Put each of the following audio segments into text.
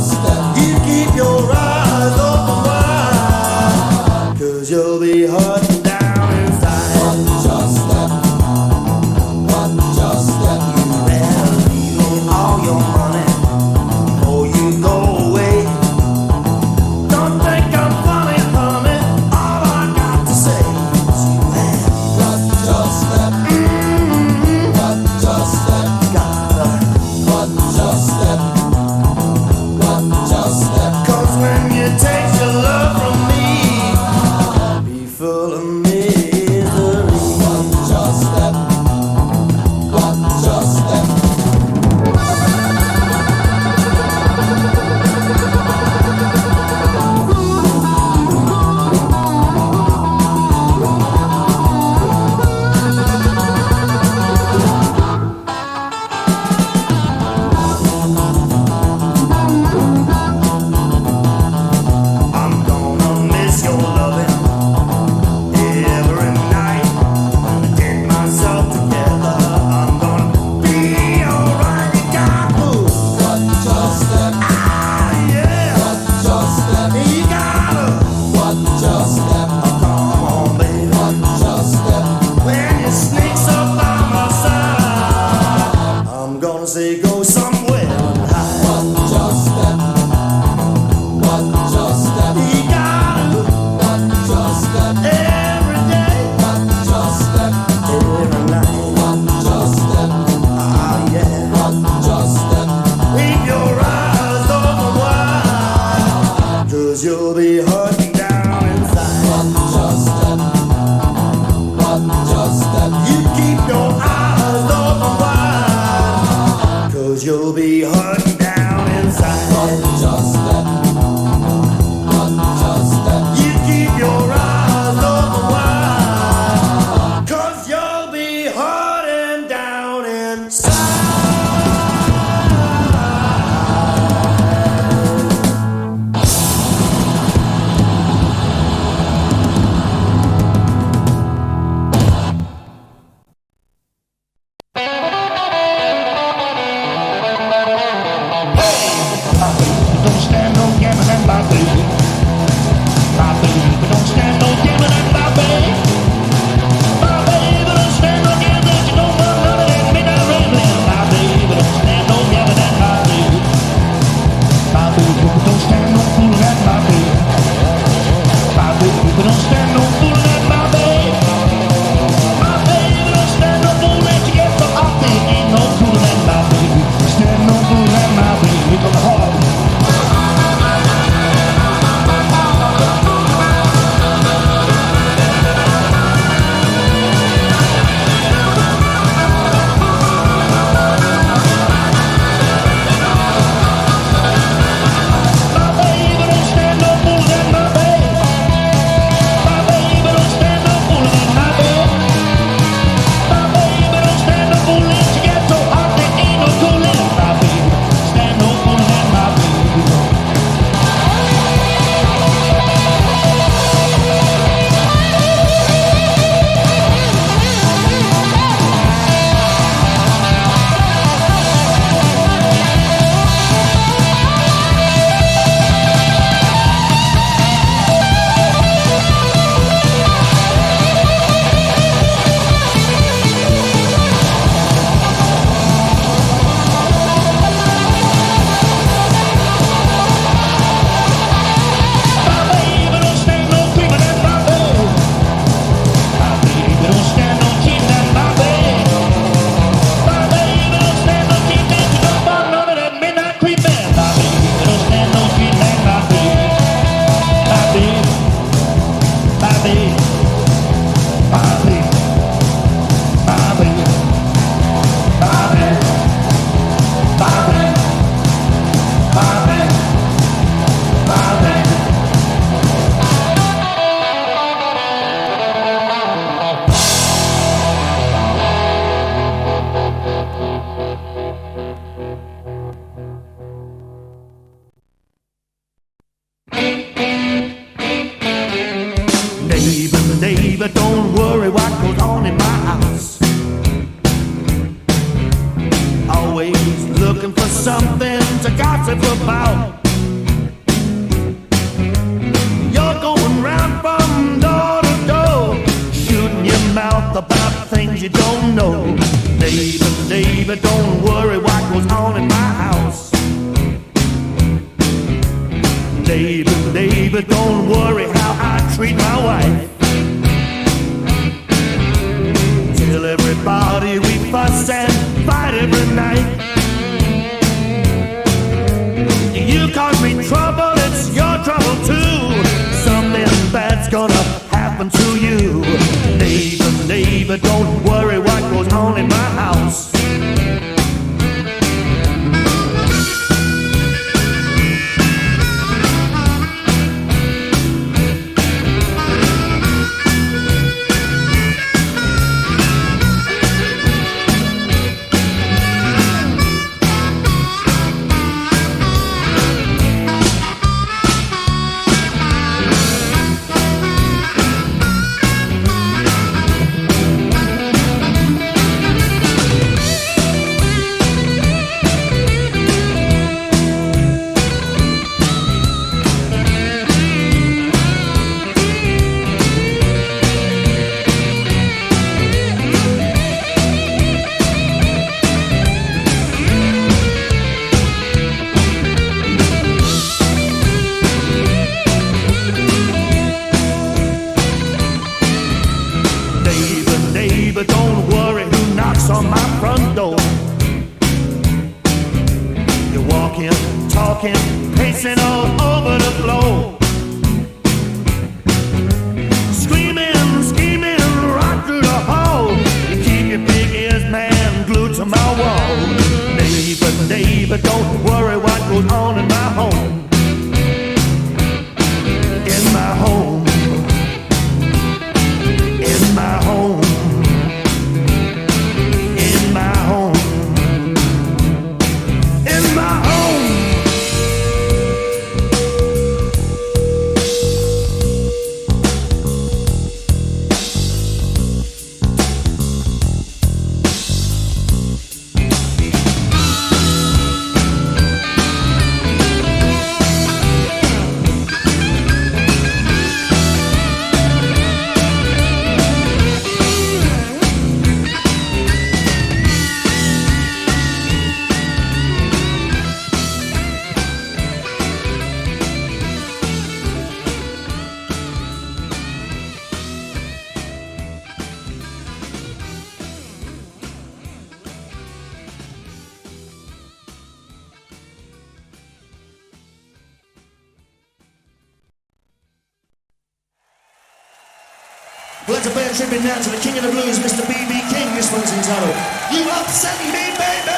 You keep your eyes open wide, 'cause you'll be hurting down inside. Watch your step. Watch your step. You better leave me all your money before you go away. Don't think I'm funny, honey. All I got to say is you have watch your step. Watch your step. Gotta watch your step. Watch your step. 'Cause when you take your love from me, I'll be full of misery. Watch your step. Watch your step. I'm gonna miss your loving every night. Gonna get myself together. I'm gonna be alright. You got to watch your step. Ah, yeah. Watch your step. You gotta watch your step. Oh, come on, baby. Watch your step. When you sneaks up by my side, I'm gonna say go somewhere and hide. Watch your step. Watch your step. You gotta watch your step every day. Watch your step every night. Watch your step. Ah, yeah. Watch your step. Keep your eyes open wide, 'cause you'll be hurting down inside. Watch your step. Watch your step. You keep your eyes open wide, 'cause you'll be hurting down inside. Watch your step. Watch your step. You keep your eyes open wide, 'cause you'll be hurting down inside. Don't stand no gambling, my baby. My baby don't stand no gambling, my baby. My baby don't stand no gambling. You don't want none of that midnight rambling. My baby don't stand no gambling, my baby. My baby don't stand no fooling at my baby. My baby don't stand no fooling at my baby. My baby don't stand no fooling. She gets so off there ain't no fooling at my baby. Stand no fooling at my baby. Come hard. My baby don't stand no fooling at my baby. My baby don't stand no fooling at my baby. My baby don't stand no fooling. She gets so hot there ain't no cooling. My baby stand no fooling at my baby. My baby don't stand no creeping at my baby. My baby don't stand no cheating at my baby. My baby don't stand no cheating. You don't want none of that midnight creeping. My baby don't stand no cheating at my baby. My baby, my baby, my baby, my baby, my baby, my baby, my baby, my baby. Neighbor, don't worry what goes on in my house. Always looking for something to gossip about. Neighbor, neighbor, don't worry how I treat my wife. Tell everybody we fuss and fight every night. You cause me trouble, it's your trouble too. Something bad's gonna happen to you. Neighbor, neighbor, don't worry what goes on in my house. Neighbor, don't worry who knocks on my front door. You're walking, talking, pacing all over the floor. Screaming, scheming, right through the hall. You keep your big ears, man, glued to my wall. Neighbor, neighbor, don't worry what goes on in my home. In my home. In my home. Well, it's a band tribute now to the king of the blues, Mr. B.B. King. This one's entitled, You Upset Me, Baby!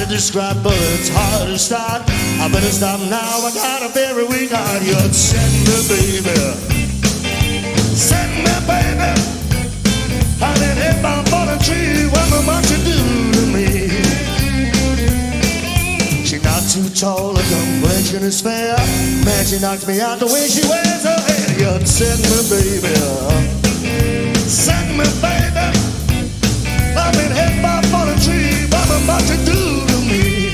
Describe, but it's hard to start. I better stop now. I got a very weak heart. You're setting me, baby. Setting me, baby. I've been hit by a falling tree. What am you do to me? She's not too tall. Her complexion is fair. Man, she knocks me out the way she wears her hair. You're setting me, baby. Setting me, baby. I've been hit by a falling tree. What am you do to me?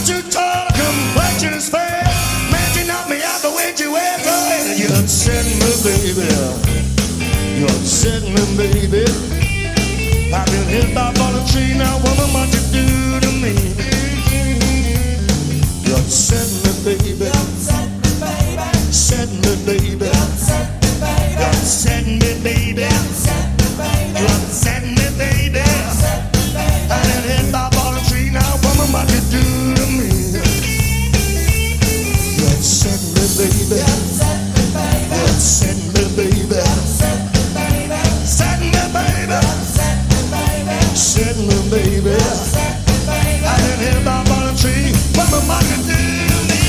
too tall, complexion is fair. Man, you knock me out the way you wear. Go ahead, you upset me, baby. You upset me, baby. I've been hit by a falling tree. Now, woman, what you do to me? You upset me, baby. You upset me, baby. Upset me, baby. You upset me, baby. You upset me, baby. I've been hit by a falling tree. Now, woman, what you do to me? You upset me, baby. You upset me, baby. Upset me, baby. Upset me, baby. I didn't hear about a tree. What am I to do to me?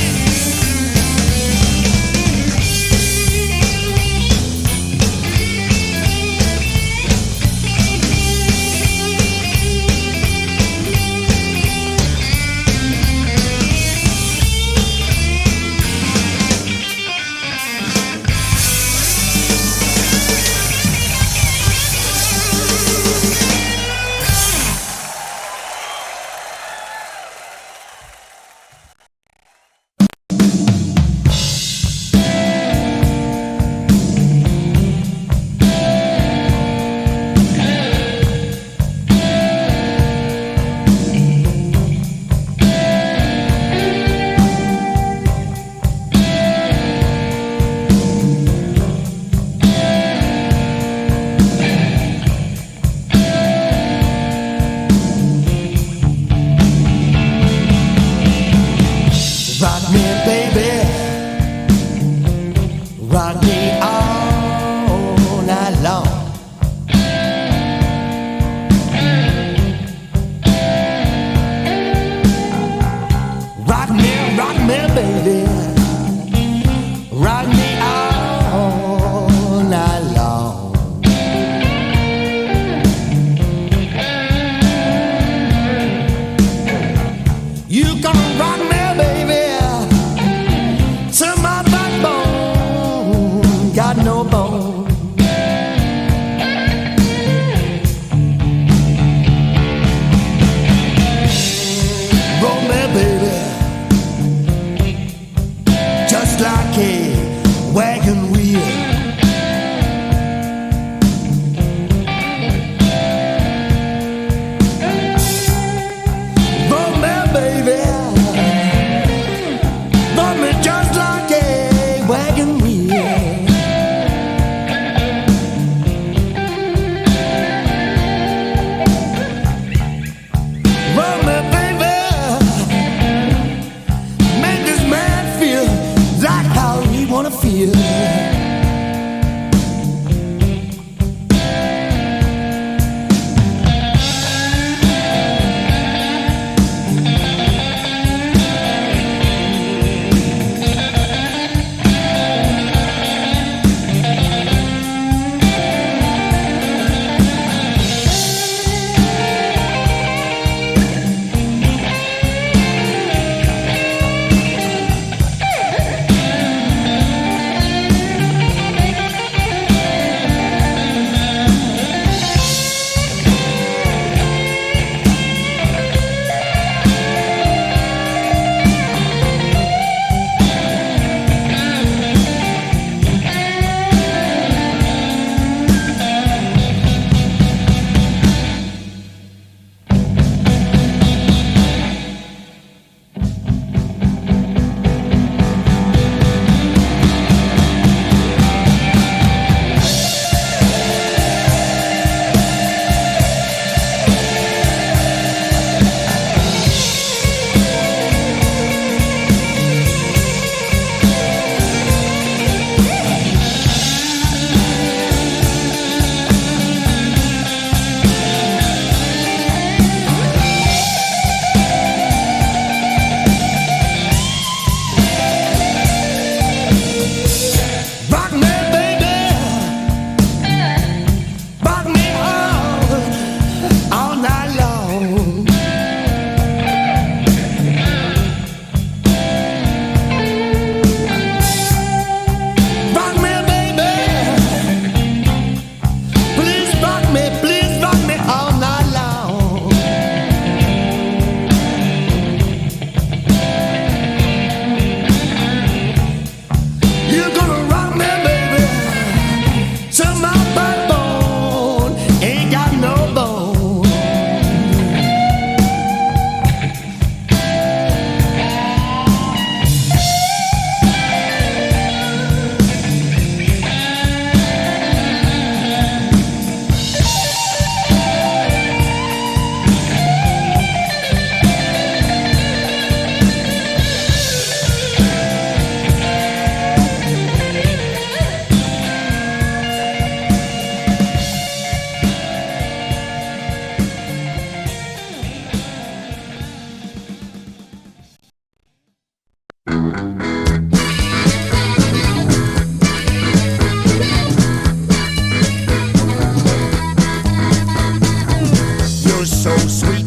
You're so sweet,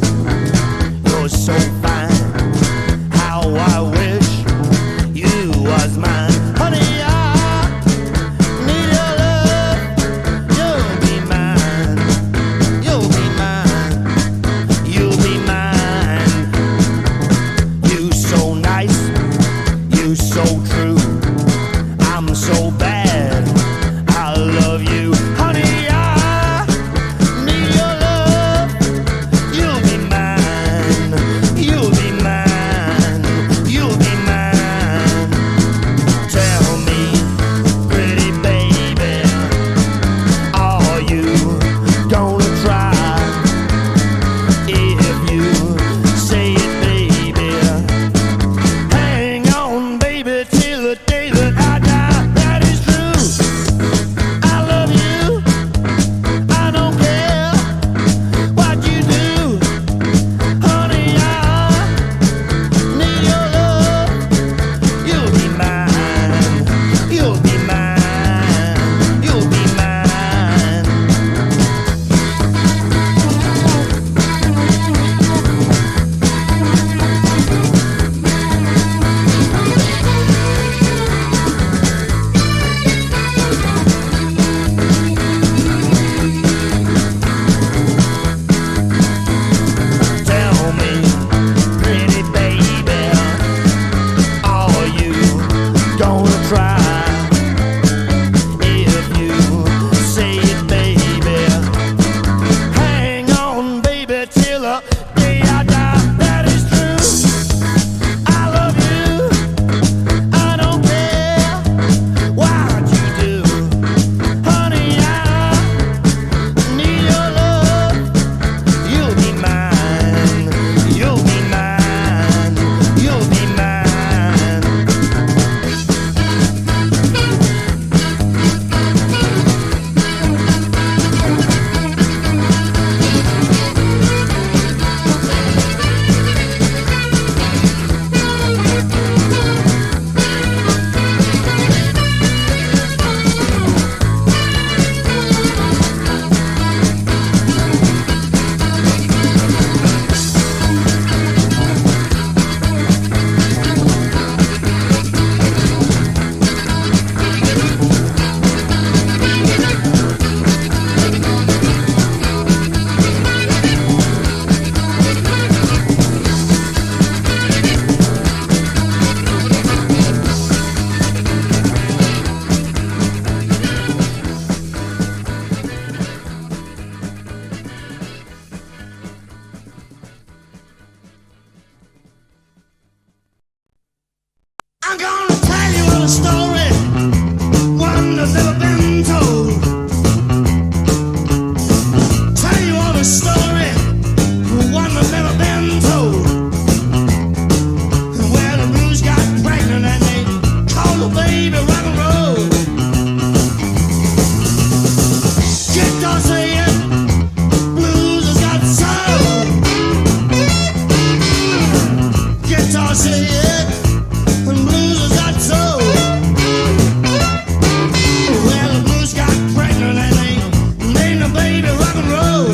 you're so fine. How I wish you was mine. Honey, I need your love. You'll be mine. You'll be mine. You'll be mine. You so nice. You so true. I'm so bad. I love you. Honey, I need your love. You'll be mine. You'll be mine. You'll be mine. Tell me, pretty baby, are you gonna try? If you say it, baby, hang on, baby, till the day that I die. That is true. I love you. I don't care what you do. Honey, I need your love. You'll be mine. You'll be mine. You'll be mine. Tell me, pretty baby, are you gonna try? If you say it, baby, hang on, baby, till the day I die. That is true. I love you. I don't care what you do. Honey, I need your love. You'll be mine. You'll be mine. You'll be mine. I'm gonna tell you a story, one that's never been told. Tell you all a story, one that's never been told. Where the blues got pregnant and they called the baby rock and roll. Guitar saying, blues has got soul. Guitar saying, and blues has got soul. Well, the blues got pregnant and they named the baby rock and roll.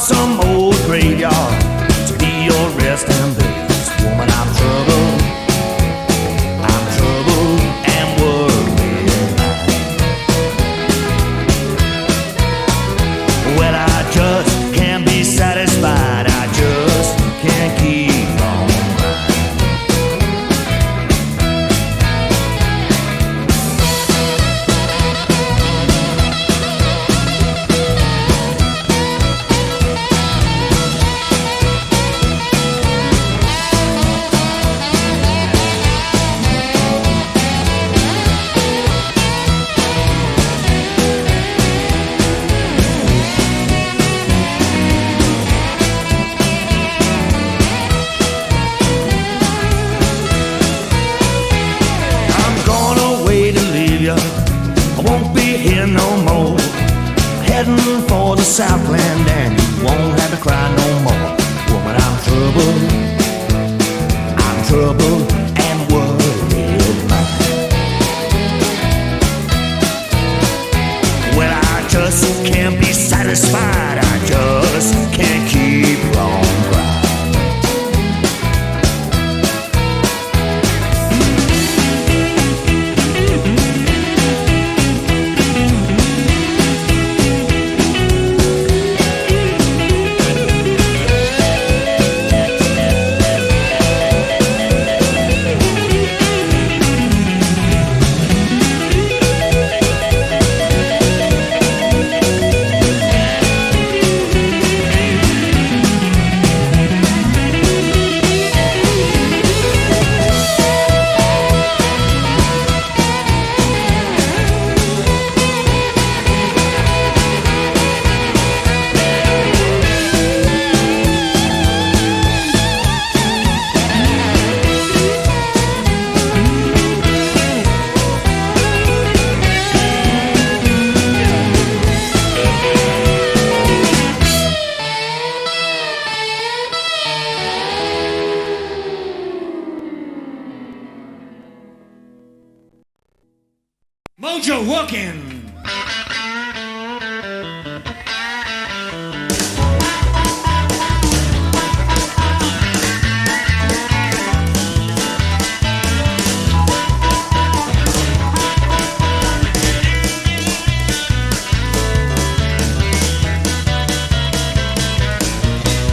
some old graveyard to be your resting place. Woman, I'm trouble and worried. Well, I just can't be satisfied. I just can't keep on crying. I won't be here no more. Heading for the Southland, and you won't have to cry no more. Woman, I'm trouble and worried mind. Well, I just can't be satisfied. I just can't keep on crying. Mojo working.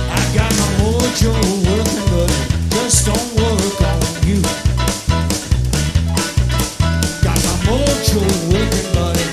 I got my mojo working, but it just don't work on you. Got my mojo working, but it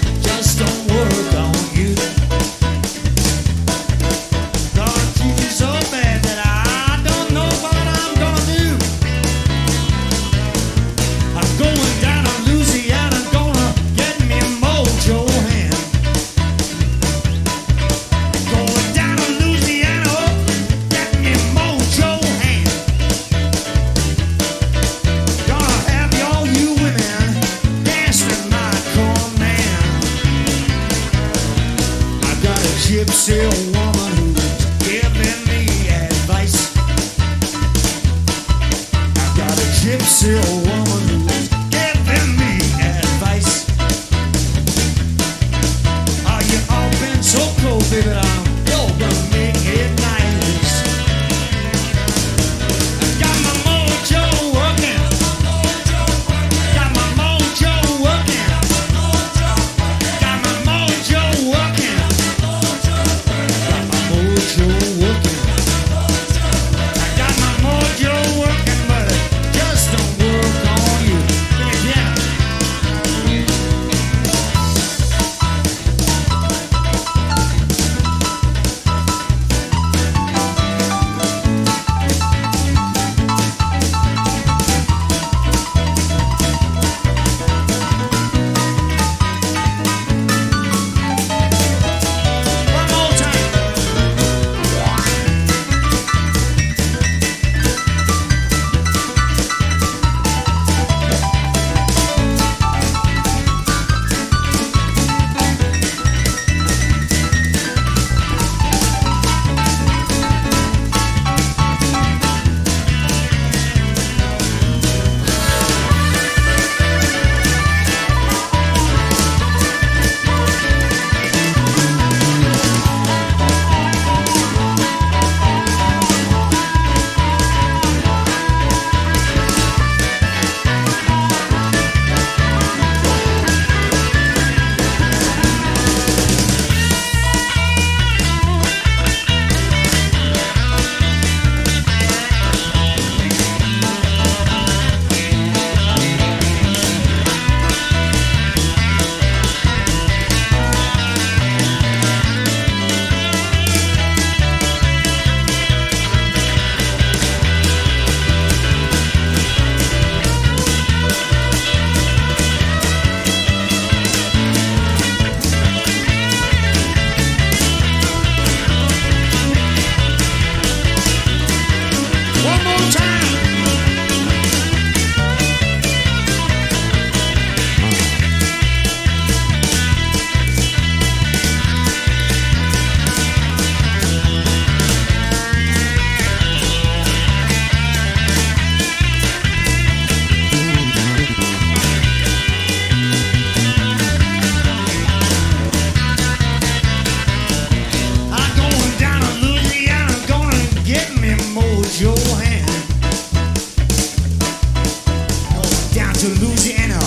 down to Louisiana,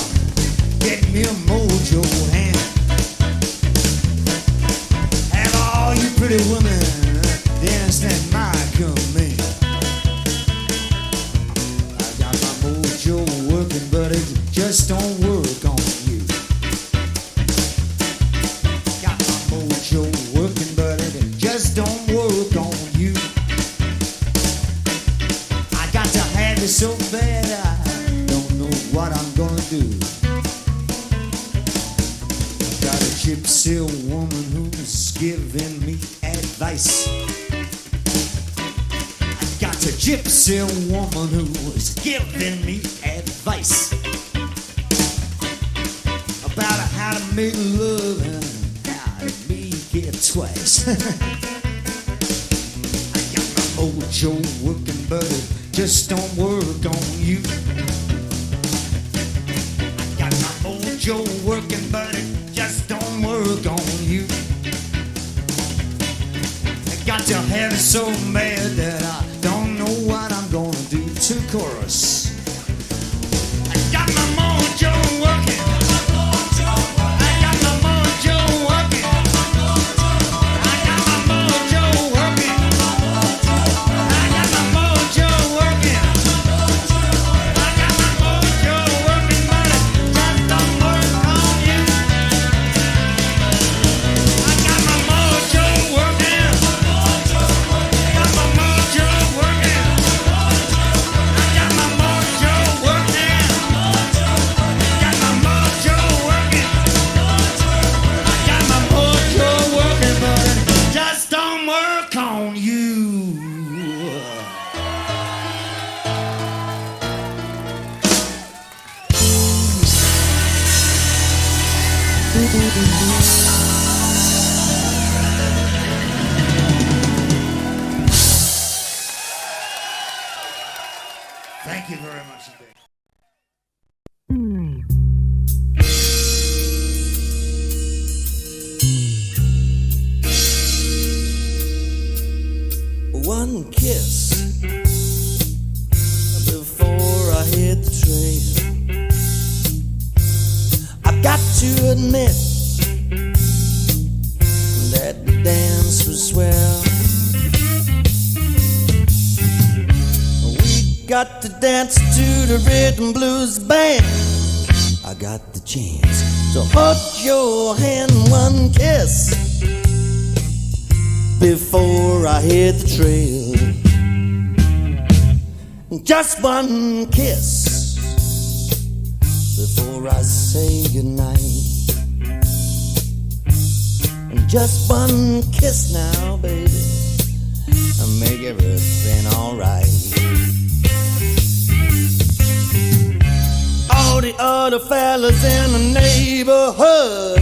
get me a mojo hand. Have all you pretty women dancing at my command. I got my mojo working, but it just don't work on you. Got my mojo working, but it just don't work on you. I got to have it so bad I don't know what I'm gonna do. Got a gypsy woman who's giving me advice. I got a gypsy woman who's giving me advice about how to make love and how to make it twice. I got my mojo working, but it just don't work on you. I got my mojo working, but it just don't work on you. I got to have it so bad that I don't know what I'm gonna do. To chorus. I got my mojo working. I got my mojo working. I got my mojo working. I got my mojo working. I got my mojo working, but it just don't work on you. I got my mojo working. Got my mojo working. I got my mojo working. Got my mojo working. I got my mojo working, but it just don't work on you. Thank you very much indeed. One kiss before I hit the trail. I've got to admit that the dance was swell. We got to dance to the rhythm blues band. I got the chance to hold your hand. One kiss before I hit the trail. Just one kiss before I say goodnight. And just one kiss now, baby, and make everything alright. All the other fellas in the neighborhood,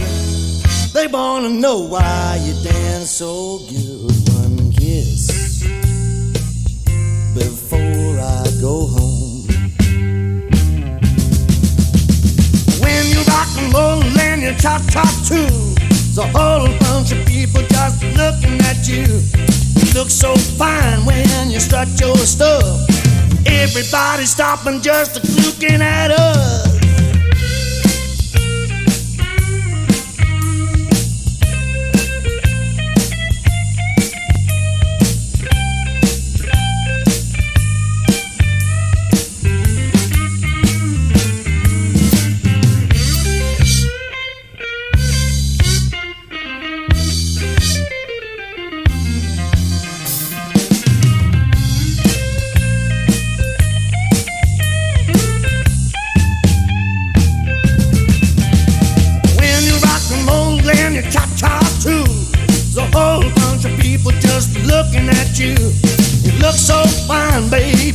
they wanna know why you dance so good. One kiss before I go home. When you rock and roll and you cha-cha too, there's a whole bunch of people just looking at you. You look so fine when you strut your stuff. Everybody stopping just looking at us.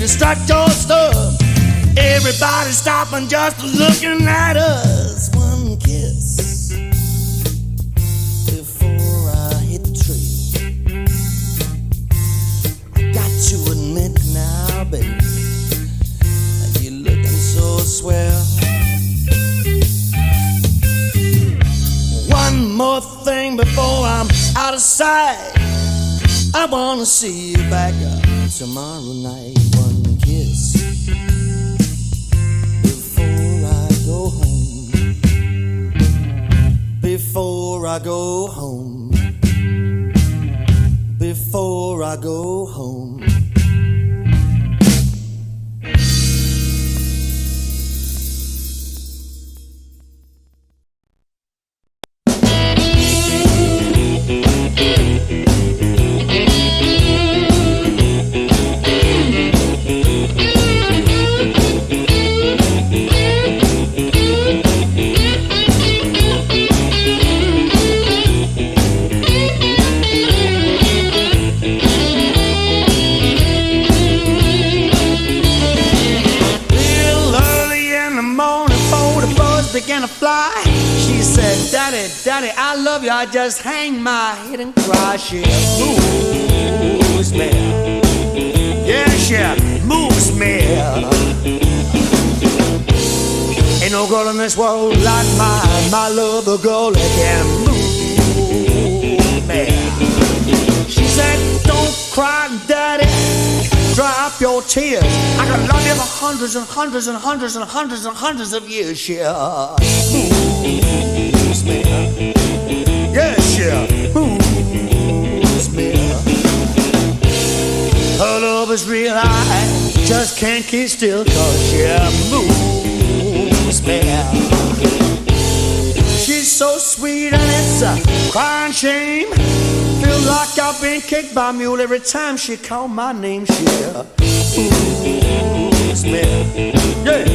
Strut your stuff. Everybody stopping just looking at us. One kiss before I hit the trail. I got to admit now, baby, you're looking so swell. One more thing before I'm out of sight. I wanna see you back up tomorrow night. One kiss before I go home, before I go home. Began to fly. She said, Daddy, Daddy, I love you. I just hang my head and cry. She moves me. Yeah, she moves me. Ain't no girl in this world like mine. My love, a girl that can move me. She said, don't cry, Daddy. Dry up your tears. I can love you for hundreds and hundreds and hundreds and hundreds and hundreds of years. Yeah, moves me. Yes, yeah, moves me. Her love is real. I just can't keep still, 'cause she moves me. She's so sweet and it's a crying shame. Feel like I've been kicked by a mule every time she called my name. She moves me. Yeah,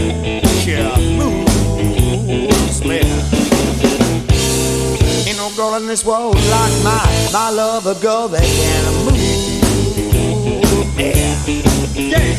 she moves me. Ain't no girl in this world like my love, a girl that can move me. Yeah.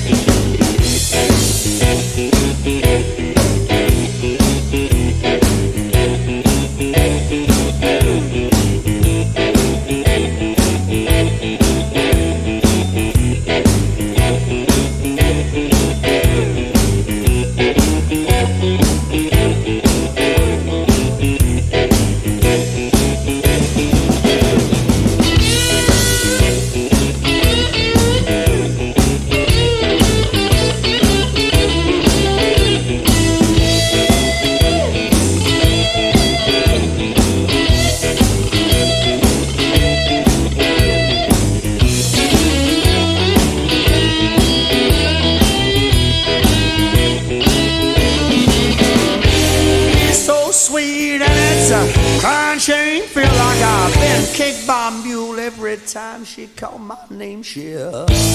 Shame, feel like I've been kicked by a mule every time she called my name. She moves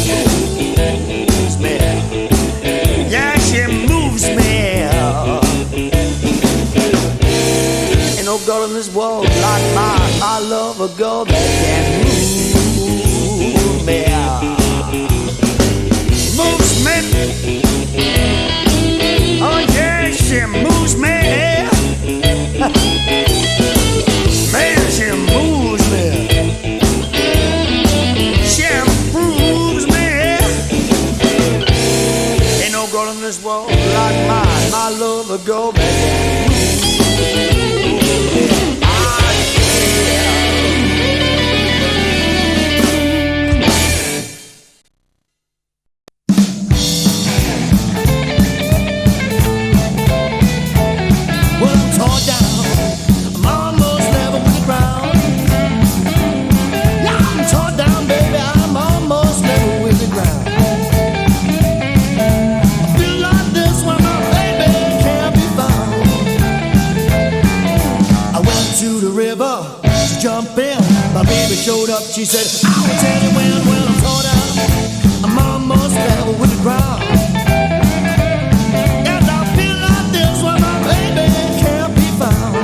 me. Yeah, she moves me. Ain't no girl in this world like mine. I love a girl that can move me. Moves me. Oh yeah, she moves me. Man, she moves me. She moves me. Ain't no girl in this world like mine. I love a girl that showed up, she said, I'll tell you when I'm tore down. I'm almost level with the ground. And I feel like this when my baby can't be found.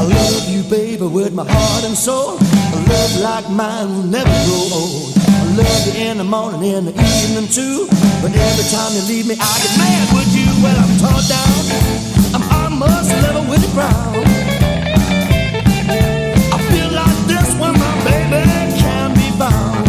I love you, baby, with my heart and soul. A love like mine will never grow old. I love you in the morning, in the evening too. But every time you leave me, I get mad with you. Well, I'm tore down. I'm almost level with the ground. When my baby can be found.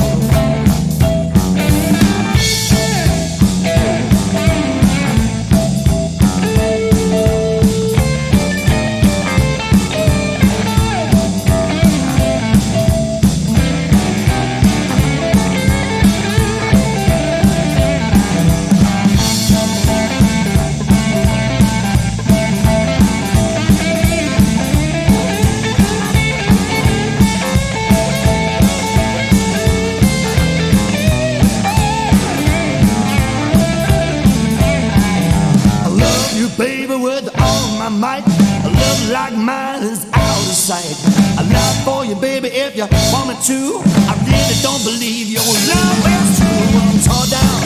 you, baby, with all my might. A love like mine is out of sight. I lie for you, baby, if you want me to. I really don't believe your love is true. When I'm torn down,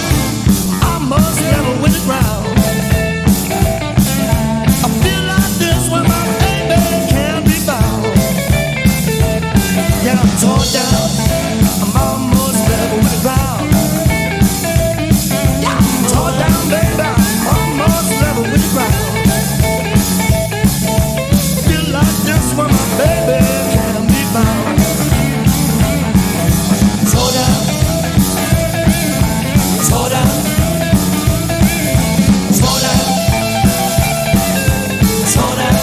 I must level with the ground. I feel like this when my baby can't be found. Yeah, I'm torn down, I'm almost level with the ground. Yeah, I'm torn down, baby, I'm almost level with the ground. Feel like this when my baby can't be found. Torn down, torn down, torn down, torn down.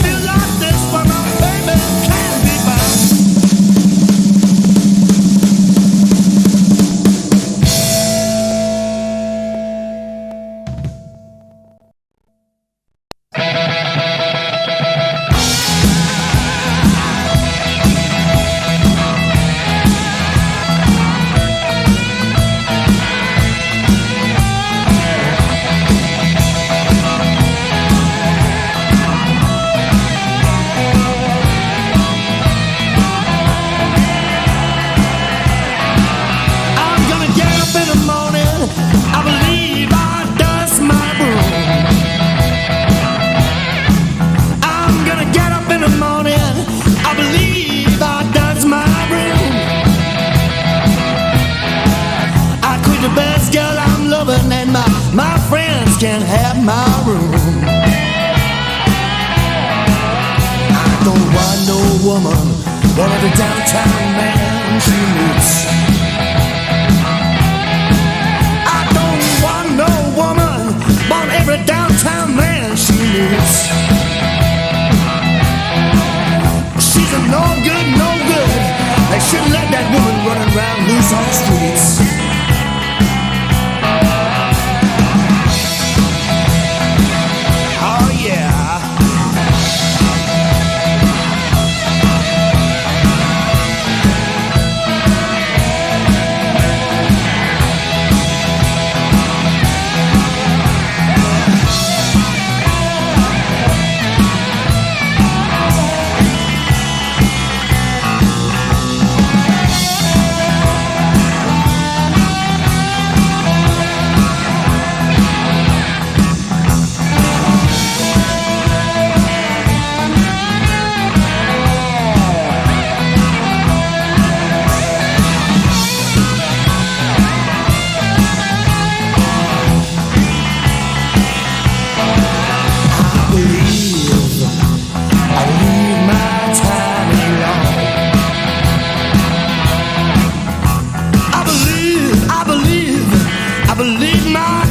Feel like this when my baby can't be found. I'm gonna get up in the morning. I believe I dust my broom. I'm gonna get up in the morning. I believe I dust my broom. I quit the best girl I'm loving, and my friends can't have my room. I don't want no woman, one of the downtown man she meets. I don't want no woman, want every downtown man she meets. She's a no good, no good. They shouldn't let that woman running around loose on the streets. Oh yeah.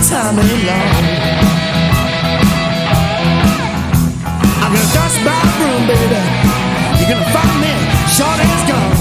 Time ain't long. I'm gonna dust my room, baby. You're gonna find me short as gone.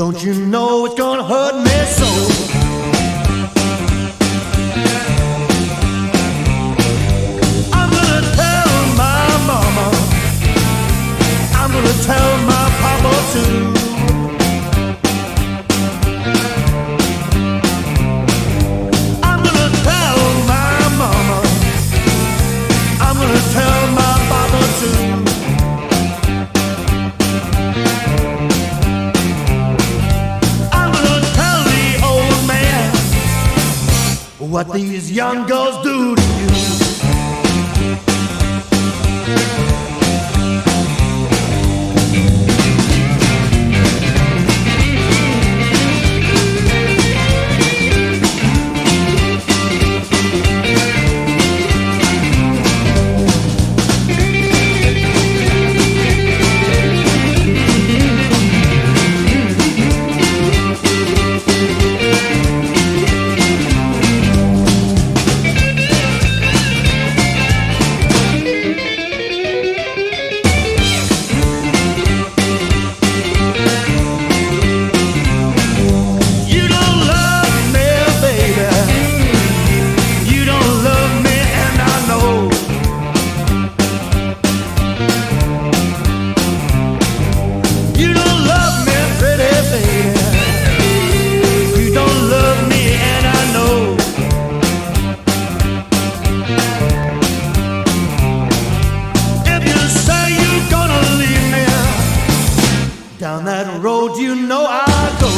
Don't you know it's gonna hurt me so? I'm gonna tell my mama, I'm gonna tell my papa too. I'm gonna tell my mama, I'm gonna tell my papa too. What these young girls do to you. Down that road you know I'll go.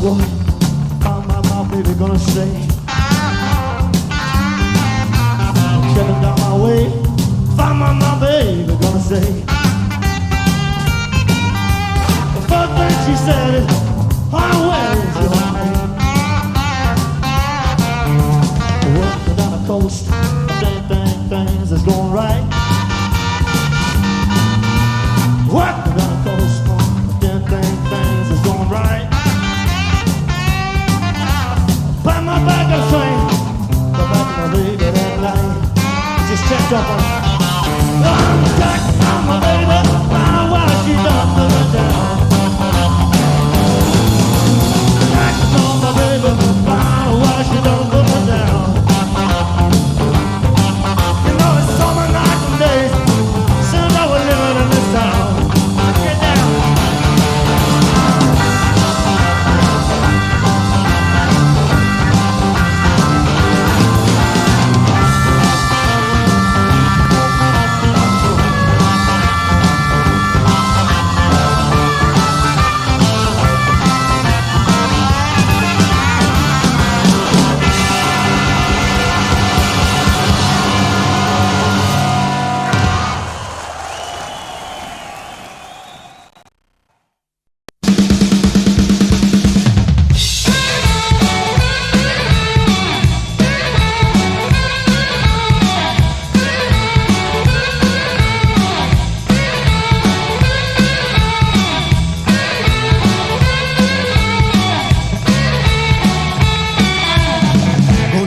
go, my baby gonna stay. Checking down my way, find my baby gonna stay. The first thing she said is, "Oh, where is your name?" Walking down the coast, things is going right. Walking down the coast, things is going right. Find my back on the train, go back to my baby that night. Just checked up on her. I'm back on my baby, find out why she done put her down. Back on my baby, find out why she done put her down. You know it's summer nights and days since I was living in this town. Get down.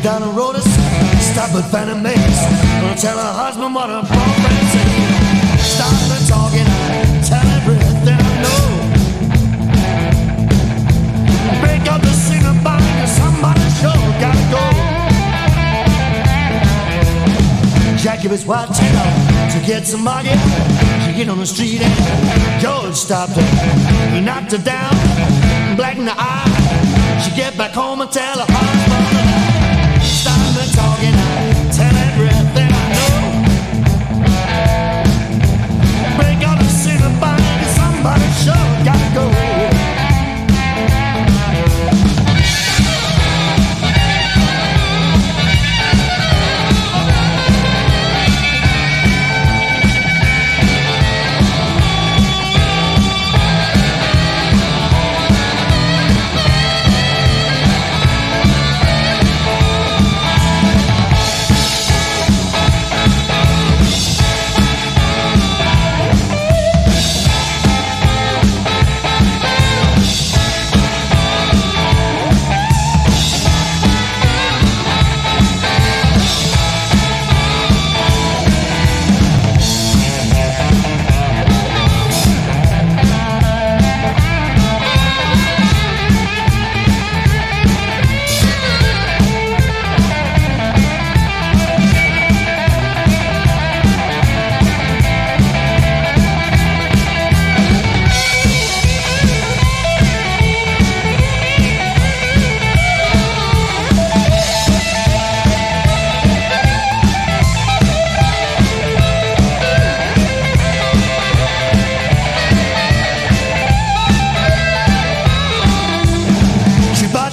Down the road, stop at Phantom Maze. Gonna tell her husband what her boyfriend said. Stop the talking, tell everything I know. Break up the singer body, somebody show gotta go. Jack gave his white tail to get some money. She get on the street and George stopped her. He knocked her down, black in the eye. She get back home and tell her husband. Stop the talking, tell everything I know. Break all the sinner body, somebody sure gotta go.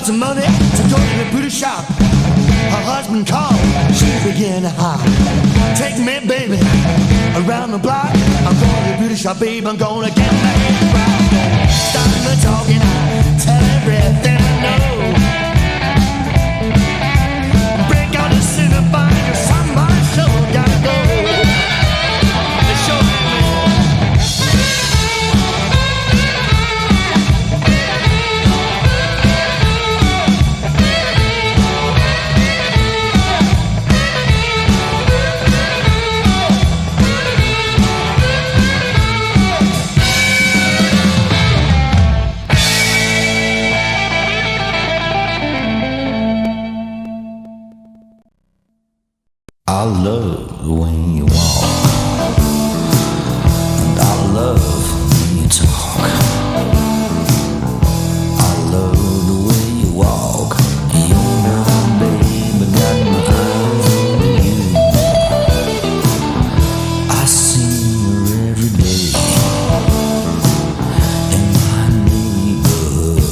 Some money to go to the beauty shop. Her husband called, she began to holler. Take me, baby, around the block. I'm going to the beauty shop, babe. I'm gonna get my head right. Stop the talking, tell everything I know. Break out the sinner binder, somebody sure gotta go. They sure have me. I love the way you walk, and I love when you talk. I love the way you walk. You're my baby, got my eyes on you. I see her every day in my neighborhood.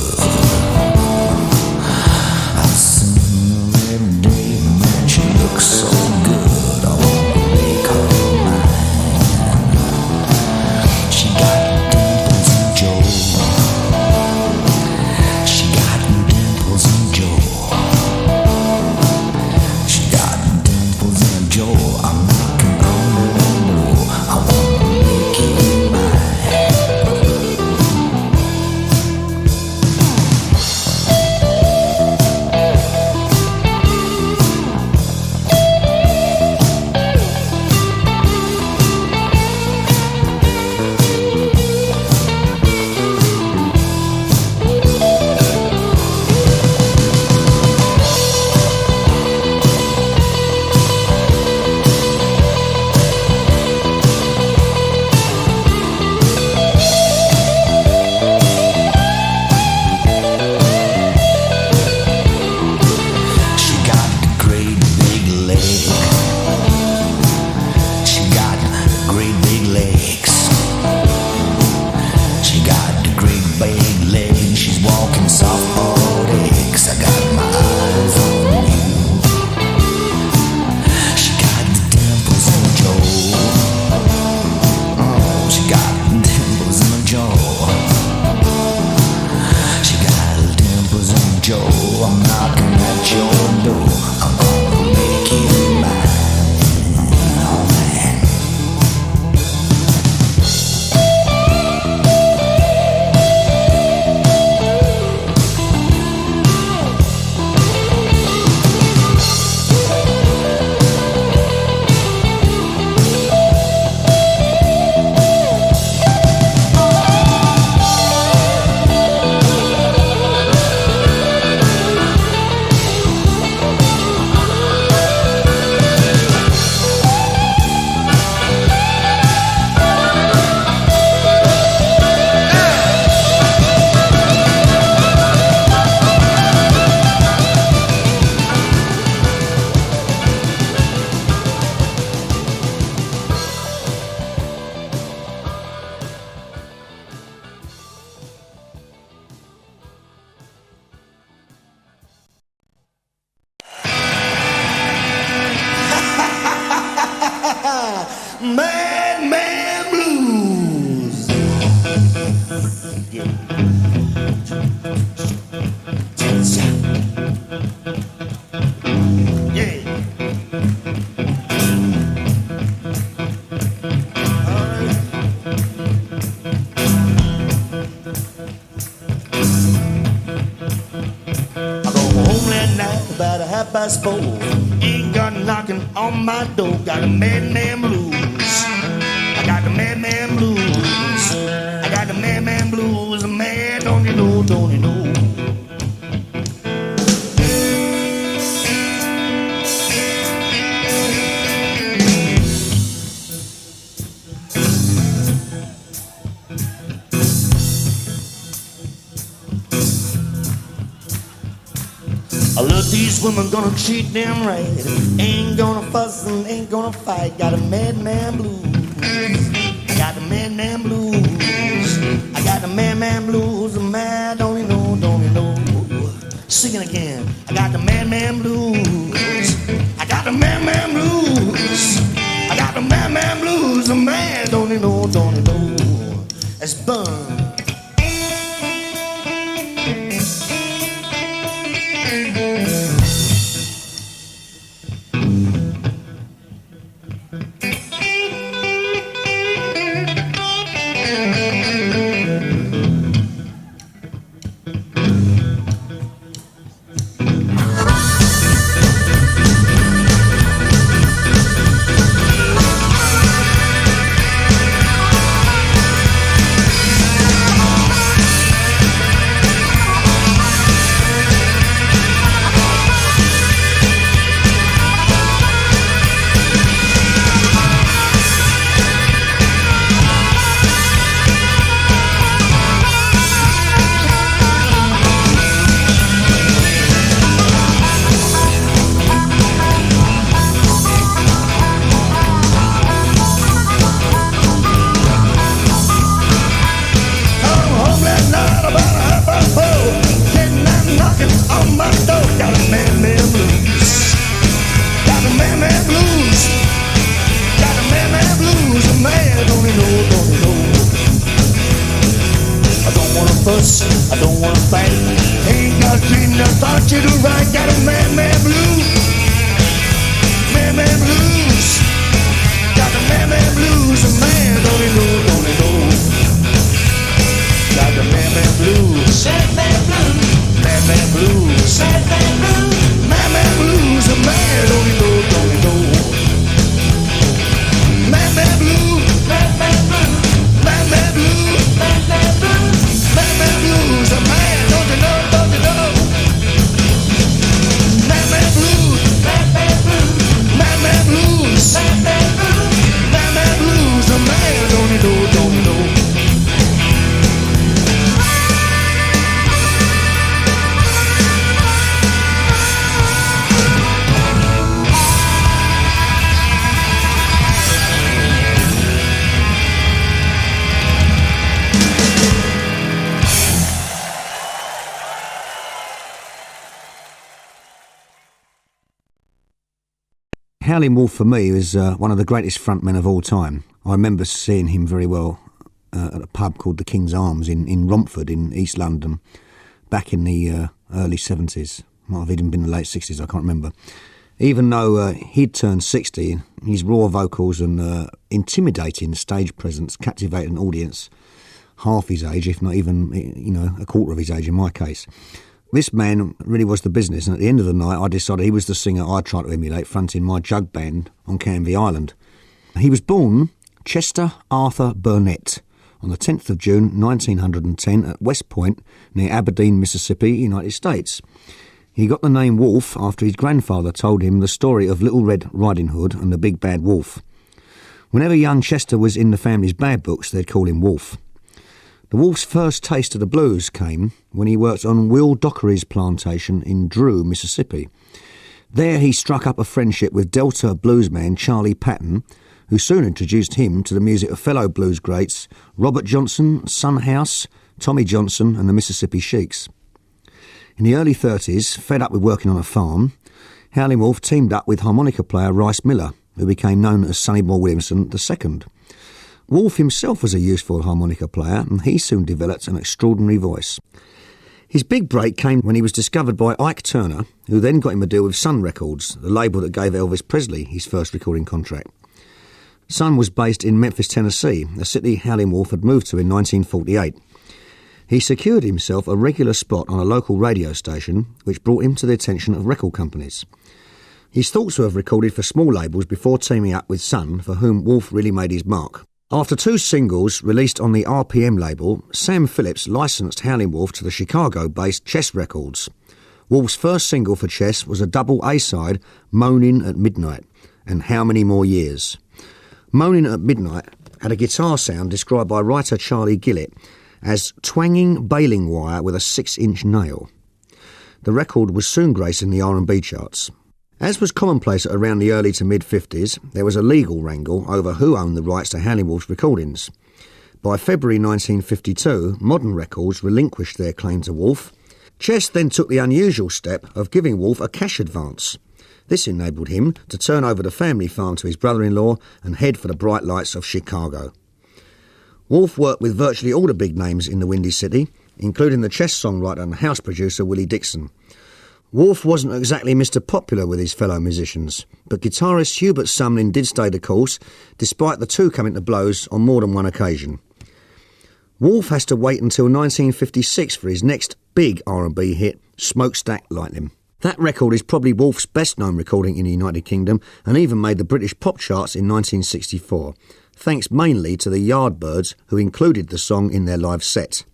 I'm knocking on that door. I wanna make you mine. She got the great big leg. She got great big legs. She got the great big legs. She's walking soft-boiled eggs. I got my eyes on you. She got the dimples in her jaw. Oh, she got the dimples in her jaw. She got the dimples in her jaw. I'm knocking at your door. I'm gonna make you mine. Oh, man. Madman Blues. Yeah. All right. I go home that night about 4:30. Ain't got knocking on my door. Got a madman blues. I got the madman blues. I got the madman blues. Man, don't you know, don't you know? I love these women, gonna treat them right. Ain't gonna fuss and ain't gonna fight. Got a madman blues. I got the madman blues. I got the madman blues. Man, don't you know, don't you know? Sing it again. I got the madman blues. I got the madman blues. I got the madman blues. Man, don't you know, don't you know? It's Bun. fuss, I don't wanna fight. Ain't got dream I thought you to right. Got a man blues, man blues. Howlin' Wolf for me is one of the greatest frontmen of all time. I remember seeing him very well at a pub called the King's Arms in Romford in East London back in the early 70s. Might have even been the late 60s, I can't remember. Even though he'd turned 60, his raw vocals and intimidating stage presence captivated an audience half his age, if not even, a quarter of his age in my case. This man really was the business, and at the end of the night I decided he was the singer I tried to emulate, fronting my jug band on Canvey Island. He was born Chester Arthur Burnett on the 10th of June 1910 at West Point near Aberdeen, Mississippi, United States. He got the name Wolf after his grandfather told him the story of Little Red Riding Hood and the Big Bad Wolf. Whenever young Chester was in the family's bad books, they'd call him Wolf. The Wolf's first taste of the blues came when he worked on Will Dockery's plantation in Drew, Mississippi. There he struck up a friendship with Delta bluesman Charlie Patton, who soon introduced him to the music of fellow blues greats Robert Johnson, Son House, Tommy Johnson and the Mississippi Sheiks. In the early 30s, fed up with working on a farm, Howlin' Wolf teamed up with harmonica player Rice Miller, who became known as Sonny Boy Williamson II. Wolf himself was a useful harmonica player, and he soon developed an extraordinary voice. His big break came when he was discovered by Ike Turner, who then got him a deal with Sun Records, the label that gave Elvis Presley his first recording contract. Sun was based in Memphis, Tennessee, a city Howlin' Wolf had moved to in 1948. He secured himself a regular spot on a local radio station, which brought him to the attention of record companies. He's thought to have recorded for small labels before teaming up with Sun, for whom Wolf really made his mark. After 2 singles released on the RPM label, Sam Phillips licensed Howlin' Wolf to the Chicago-based Chess Records. Wolf's first single for Chess was a double A-side, Moanin' at Midnight, and How Many More Years. Moanin' at Midnight had a guitar sound described by writer Charlie Gillett as twanging baling wire with a 6-inch nail. The record was soon gracing the R&B charts. As was commonplace around the early to mid-50s, there was a legal wrangle over who owned the rights to Howlin' Wolf's recordings. By February 1952, Modern Records relinquished their claim to Wolf. Chess then took the unusual step of giving Wolf a cash advance. This enabled him to turn over the family farm to his brother-in-law and head for the bright lights of Chicago. Wolf worked with virtually all the big names in the Windy City, including the Chess songwriter and house producer Willie Dixon. Wolf wasn't exactly Mr. Popular with his fellow musicians, but guitarist Hubert Sumlin did stay the course, despite the two coming to blows on more than one occasion. Wolf has to wait until 1956 for his next big R&B hit, Smokestack Lightning. That record is probably Wolf's best-known recording in the United Kingdom and even made the British pop charts in 1964, thanks mainly to the Yardbirds, who included the song in their live set.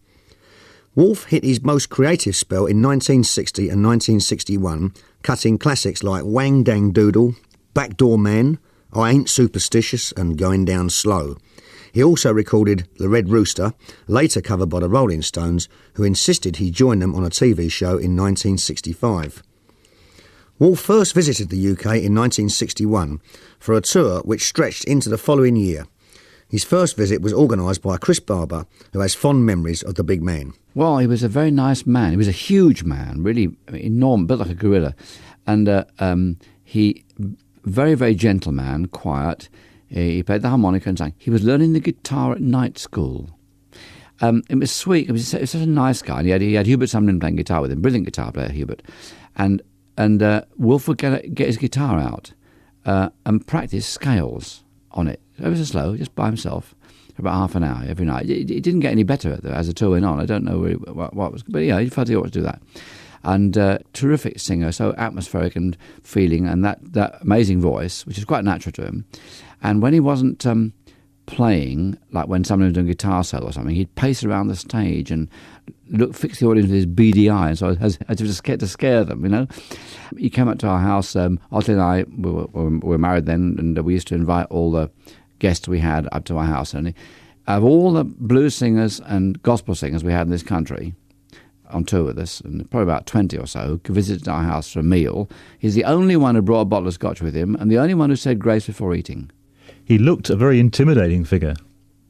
Wolf hit his most creative spell in 1960 and 1961, cutting classics like Wang Dang Doodle, Backdoor Man, I Ain't Superstitious and Going Down Slow. He also recorded The Red Rooster, later covered by the Rolling Stones, who insisted he join them on a TV show in 1965. Wolf first visited the UK in 1961 for a tour which stretched into the following year. His first visit was organised by Chris Barber, who has fond memories of the big man. Well, he was a very nice man. He was a huge man, really enormous, built like a gorilla. And he, very, very gentle man, quiet. He played the harmonica and sang. He was learning the guitar at night school. It was sweet. He was such a nice guy. And he had Hubert Sumlin playing guitar with him, brilliant guitar player, Hubert. And Wolf would get his guitar out and practice scales on it. Ever so slow, just by himself, for about half an hour every night. It didn't get any better as the tour went on. I don't know really what was, but yeah, he felt he ought to do that. And terrific singer, so atmospheric and feeling, and that amazing voice, which is quite natural to him. And when he wasn't playing, like when someone was doing a guitar solo or something, he'd pace around the stage and fix the audience with his beady eye, and so as to scare them, you know. He came up to our house. Otley and I were married then, and we used to invite all the guests we had up to our house. And of all the blues singers and gospel singers we had in this country on tour with us, and probably about 20 or so, who visited our house for a meal, he's the only one who brought a bottle of scotch with him, and the only one who said grace before eating. He looked a very intimidating figure.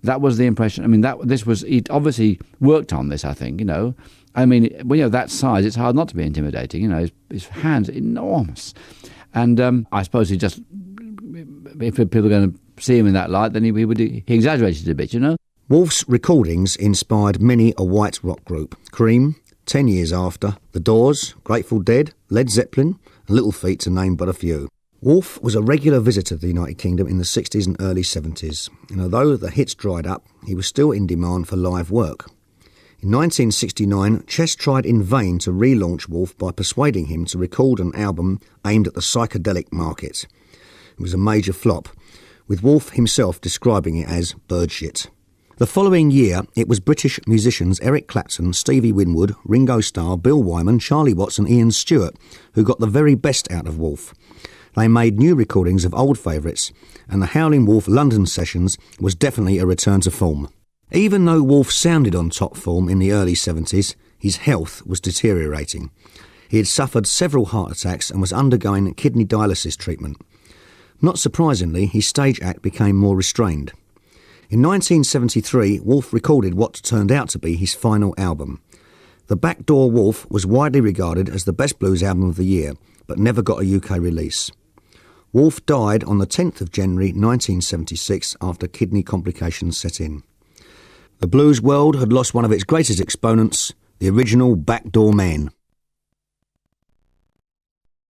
That was the impression. I mean, he obviously worked on this, I think, you know. I mean, when you're that size, it's hard not to be intimidating, you know. His hands are enormous. And I suppose he just if people are going to see him in that light, then he exaggerated it a bit, you know. Wolf's recordings inspired many a white rock group. Cream, 10 Years After, The Doors, Grateful Dead, Led Zeppelin, and Little Feat, to name but a few. Wolf was a regular visitor to the United Kingdom in the 60s and early 70s, and although the hits dried up, he was still in demand for live work. In 1969, Chess tried in vain to relaunch Wolf by persuading him to record an album aimed at the psychedelic market. It was a major flop, with Wolf himself describing it as birdshit. The following year, it was British musicians Eric Clapton, Stevie Winwood, Ringo Starr, Bill Wyman, Charlie Watts and Ian Stewart who got the very best out of Wolf. They made new recordings of old favourites, and the Howlin' Wolf London sessions was definitely a return to form. Even though Wolf sounded on top form in the early 70s, his health was deteriorating. He had suffered several heart attacks and was undergoing kidney dialysis treatment. Not surprisingly, his stage act became more restrained. In 1973, Wolf recorded what turned out to be his final album. The Backdoor Wolf was widely regarded as the best blues album of the year, but never got a UK release. Wolf died on the 10th of January 1976 after kidney complications set in. The blues world had lost one of its greatest exponents, the original Backdoor Man.